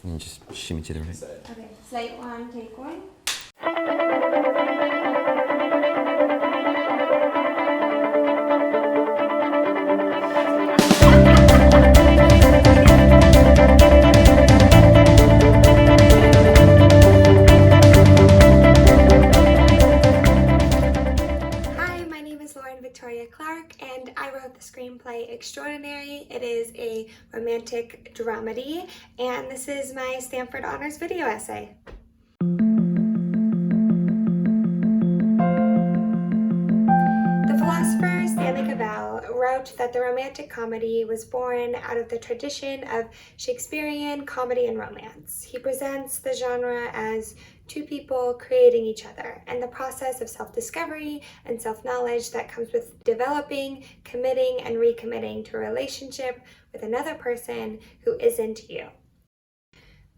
And just shimmy to the right. Okay, slate one, take one. And I wrote the screenplay Extraordinary. It is a romantic dramedy, and this is my Stanford Honors video essay. The philosopher Stanley Cavell wrote that the romantic comedy was born out of the tradition of Shakespearean comedy and romance. He presents the genre as two people creating each other and the process of self-discovery and self-knowledge that comes with developing, committing, and recommitting to a relationship with another person who isn't you.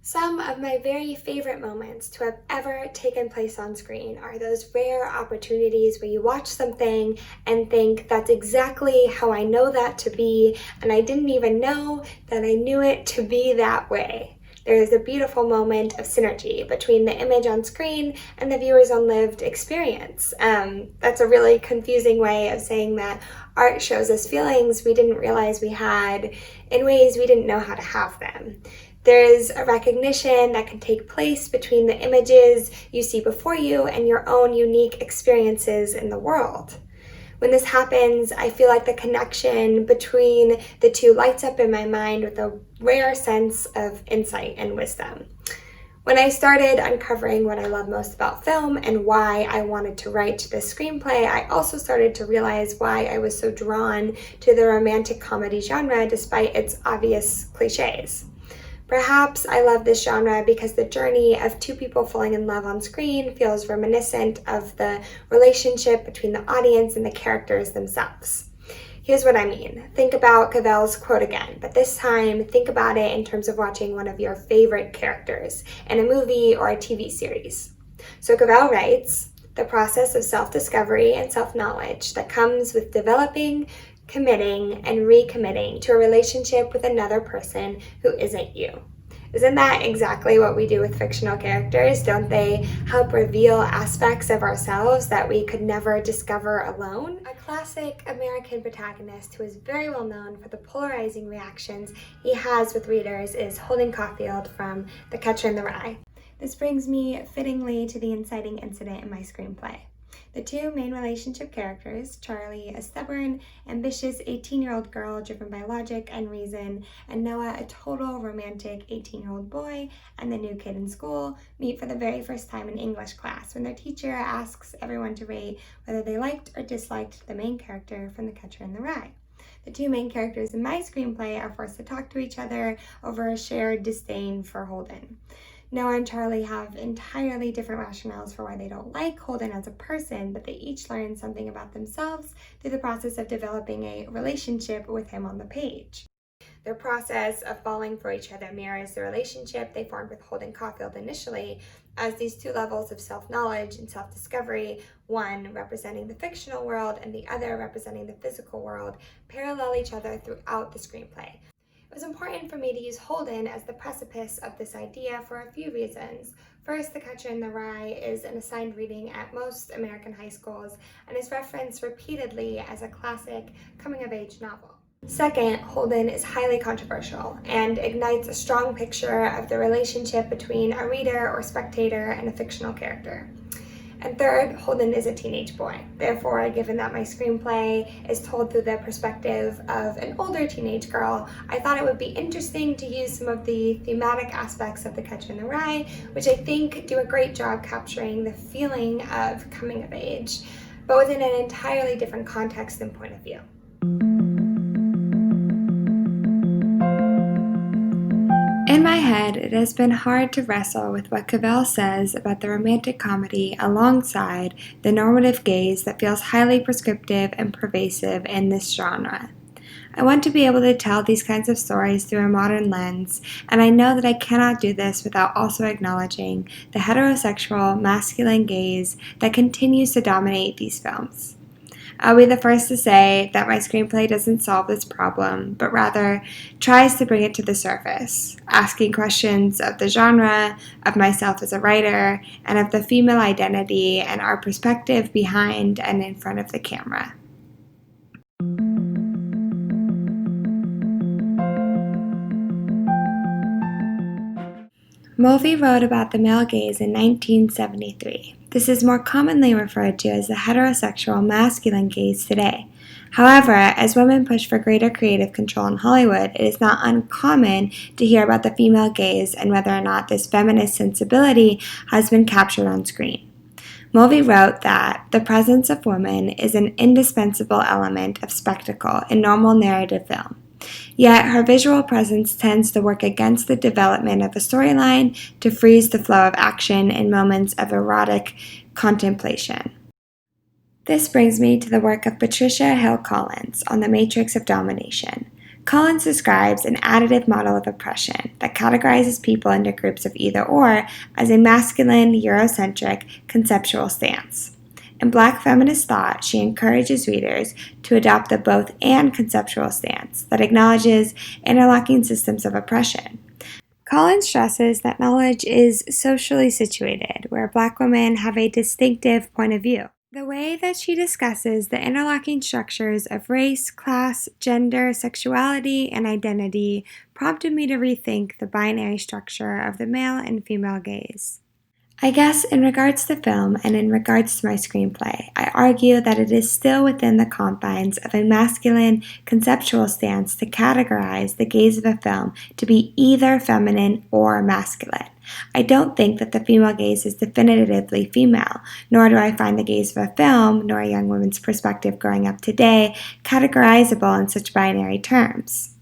Some of my very favorite moments to have ever taken place on screen are those rare opportunities where you watch something and think, that's exactly how I know that to be, and I didn't even know that I knew it to be that way. There is a beautiful moment of synergy between the image on screen and the viewer's own lived experience. That's a really confusing way of saying that art shows us feelings we didn't realize we had in ways we didn't know how to have them. There's a recognition that can take place between the images you see before you and your own unique experiences in the world. When this happens, I feel like the connection between the two lights up in my mind with a rare sense of insight and wisdom. When I started uncovering what I love most about film and why I wanted to write this screenplay, I also started to realize why I was so drawn to the romantic comedy genre despite its obvious cliches. Perhaps I love this genre because the journey of two people falling in love on screen feels reminiscent of the relationship between the audience and the characters themselves. Here's what I mean. Think about Cavell's quote again, but this time think about it in terms of watching one of your favorite characters in a movie or a TV series. So Cavell writes, the process of self-discovery and self-knowledge that comes with developing, committing, and recommitting to a relationship with another person who isn't you. Isn't that exactly what we do with fictional characters? Don't they help reveal aspects of ourselves that we could never discover alone? A classic American protagonist who is very well known for the polarizing reactions he has with readers is Holden Caulfield from The Catcher in the Rye. This brings me fittingly to the inciting incident in my screenplay. The two main relationship characters, Charlie, a stubborn, ambitious 18-year-old girl driven by logic and reason, and Noah, a total romantic 18-year-old boy and the new kid in school, meet for the very first time in English class when their teacher asks everyone to rate whether they liked or disliked the main character from The Catcher in the Rye. The two main characters in my screenplay are forced to talk to each other over a shared disdain for Holden. Noah and Charlie have entirely different rationales for why they don't like Holden as a person, but they each learn something about themselves through the process of developing a relationship with him on the page. Their process of falling for each other mirrors the relationship they formed with Holden Caulfield initially, as these two levels of self-knowledge and self-discovery, one representing the fictional world and the other representing the physical world, parallel each other throughout the screenplay. It was important for me to use Holden as the precipice of this idea for a few reasons. First, The Catcher in the Rye is an assigned reading at most American high schools and is referenced repeatedly as a classic coming-of-age novel. Second, Holden is highly controversial and ignites a strong picture of the relationship between a reader or spectator and a fictional character. And third, Holden is a teenage boy. Therefore, given that my screenplay is told through the perspective of an older teenage girl, I thought it would be interesting to use some of the thematic aspects of The Catcher in the Rye, which I think do a great job capturing the feeling of coming of age, but within an entirely different context and point of view. In my head, it has been hard to wrestle with what Cavell says about the romantic comedy alongside the normative gaze that feels highly prescriptive and pervasive in this genre. I want to be able to tell these kinds of stories through a modern lens, and I know that I cannot do this without also acknowledging the heterosexual, masculine gaze that continues to dominate these films. I'll be the first to say that my screenplay doesn't solve this problem, but rather tries to bring it to the surface, asking questions of the genre, of myself as a writer, and of the female identity and our perspective behind and in front of the camera. Mulvey wrote about the male gaze in 1973. This is more commonly referred to as the heterosexual masculine gaze today. However, as women push for greater creative control in Hollywood, it is not uncommon to hear about the female gaze and whether or not this feminist sensibility has been captured on screen. Mulvey wrote that the presence of women is an indispensable element of spectacle in normal narrative film. Yet her visual presence tends to work against the development of a storyline to freeze the flow of action in moments of erotic contemplation. This brings me to the work of Patricia Hill Collins on the matrix of domination. Collins describes an additive model of oppression that categorizes people into groups of either or as a masculine, Eurocentric, conceptual stance. In Black feminist thought, she encourages readers to adopt the both and conceptual stance that acknowledges interlocking systems of oppression. Collins stresses that knowledge is socially situated, where Black women have a distinctive point of view. The way that she discusses the interlocking structures of race, class, gender, sexuality, and identity prompted me to rethink the binary structure of the male and female gaze. I guess in regards to film and in regards to my screenplay, I argue that it is still within the confines of a masculine conceptual stance to categorize the gaze of a film to be either feminine or masculine. I don't think that the female gaze is definitively female, nor do I find the gaze of a film, nor a young woman's perspective growing up today, categorizable in such binary terms.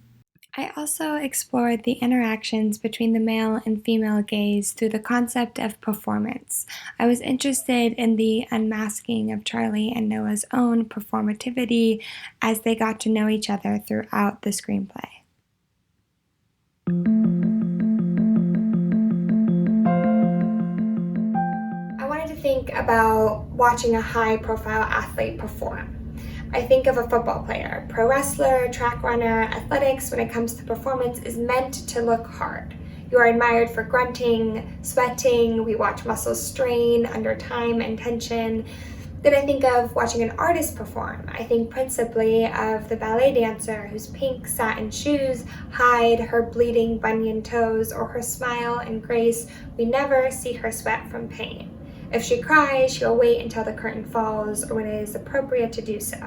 I also explored the interactions between the male and female gaze through the concept of performance. I was interested in the unmasking of Charlie and Noah's own performativity as they got to know each other throughout the screenplay. I wanted to think about watching a high-profile athlete perform. I think of a football player, pro wrestler, track runner. Athletics, when it comes to performance, is meant to look hard. You are admired for grunting, sweating. We watch muscles strain under time and tension. Then I think of watching an artist perform. I think principally of the ballet dancer whose pink satin shoes hide her bleeding bunion toes, or her smile and grace. We never see her sweat from pain. If she cries, she'll wait until the curtain falls or when it is appropriate to do so.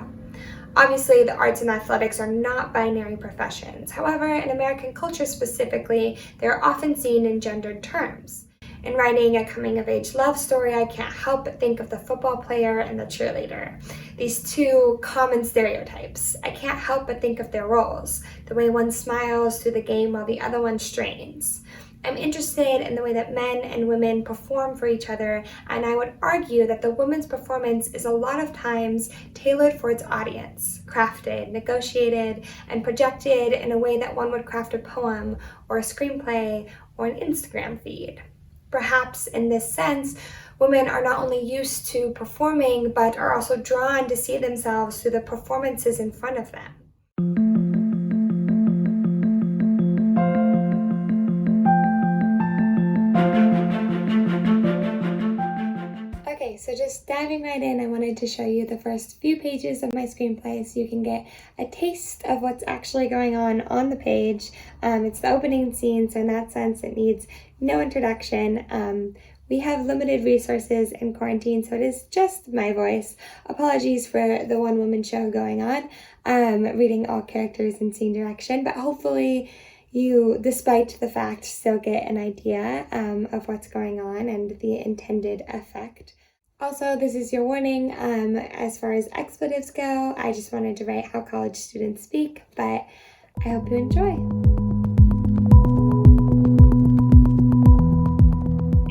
Obviously, the arts and athletics are not binary professions. However, in American culture specifically, they are often seen in gendered terms. In writing a coming-of-age love story, I can't help but think of the football player and the cheerleader. These two common stereotypes. I can't help but think of their roles, the way one smiles through the game while the other one strains. I'm interested in the way that men and women perform for each other, and I would argue that the woman's performance is a lot of times tailored for its audience, crafted, negotiated, and projected in a way that one would craft a poem or a screenplay or an Instagram feed. Perhaps in this sense, women are not only used to performing, but are also drawn to see themselves through the performances in front of them. Okay, so just diving right in, I wanted to show you the first few pages of my screenplay so you can get a taste of what's actually going on the page. It's the opening scene, so in that sense it needs no introduction. We have limited resources in quarantine, so it is just my voice. Apologies for the one-woman show going on, reading all characters in scene direction, but hopefully you, despite the fact, still get an idea of what's going on and the intended effect. Also, this is your warning as far as expletives go. I just wanted to write how college students speak, but I hope you enjoy.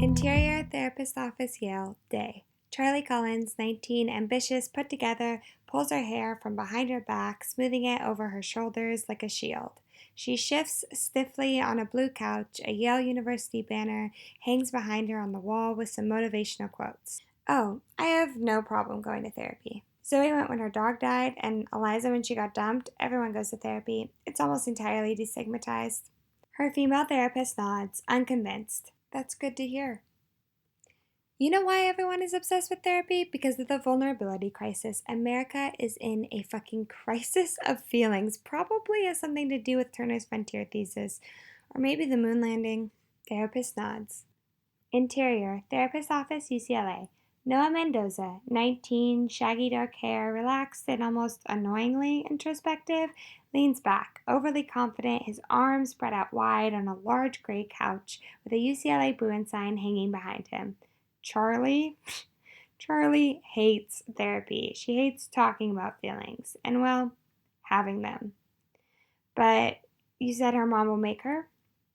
Interior Therapist Office, Yale, day. Charlie Collins, 19, ambitious, put together, pulls her hair from behind her back, smoothing it over her shoulders like a shield. She shifts stiffly on a blue couch. A Yale University banner hangs behind her on the wall with some motivational quotes. Oh, I have no problem going to therapy. Zoe went when her dog died, and Eliza when she got dumped. Everyone goes to therapy. It's almost entirely destigmatized. Her female therapist nods, unconvinced. That's good to hear. You know why everyone is obsessed with therapy? Because of the vulnerability crisis. America is in a fucking crisis of feelings. Probably has something to do with Turner's Frontier thesis, or maybe the moon landing. Therapist nods. Interior, therapist office, UCLA. Noah Mendoza, 19, shaggy dark hair, relaxed and almost annoyingly introspective, leans back, overly confident, his arms spread out wide on a large gray couch with a UCLA Bruin sign hanging behind him. Charlie? Charlie hates therapy. She hates talking about feelings and, well, having them. But you said her mom will make her?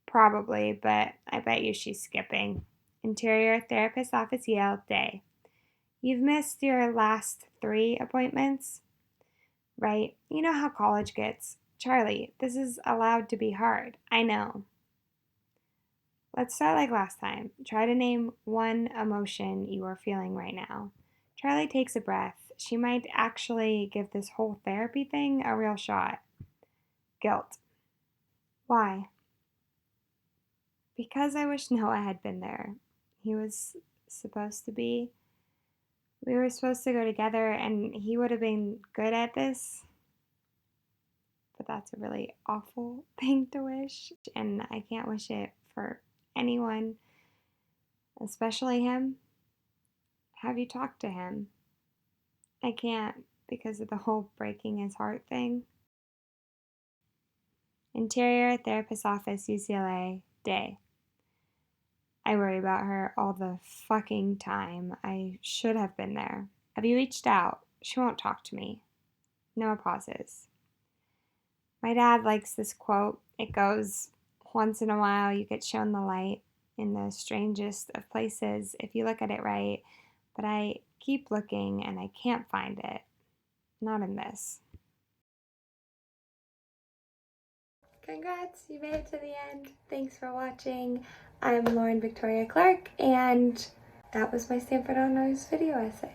Probably, but I bet you she's skipping. Interior, therapist office, Yale, day. You've missed your last 3 appointments? Right. You know how college gets. Charlie, this is allowed to be hard. I know. Let's start like last time. Try to name one emotion you are feeling right now. Charlie takes a breath. She might actually give this whole therapy thing a real shot. Guilt. Why? Because I wish Noah had been there. He was supposed to be. We were supposed to go together, and he would have been good at this. But that's a really awful thing to wish, and I can't wish it for anyone, especially him. Have you talked to him? I can't because of the whole breaking his heart thing. Interior, therapist office, UCLA, day. I worry about her all the fucking time. I should have been there. Have you reached out? She won't talk to me. Noah pauses. My dad likes this quote. It goes, once in a while you get shown the light in the strangest of places if you look at it right, but I keep looking and I can't find it. Not in this. Congrats, you made it to the end. Thanks for watching. I'm Lauren Victoria Clark, and that was my Stanford Honors video essay.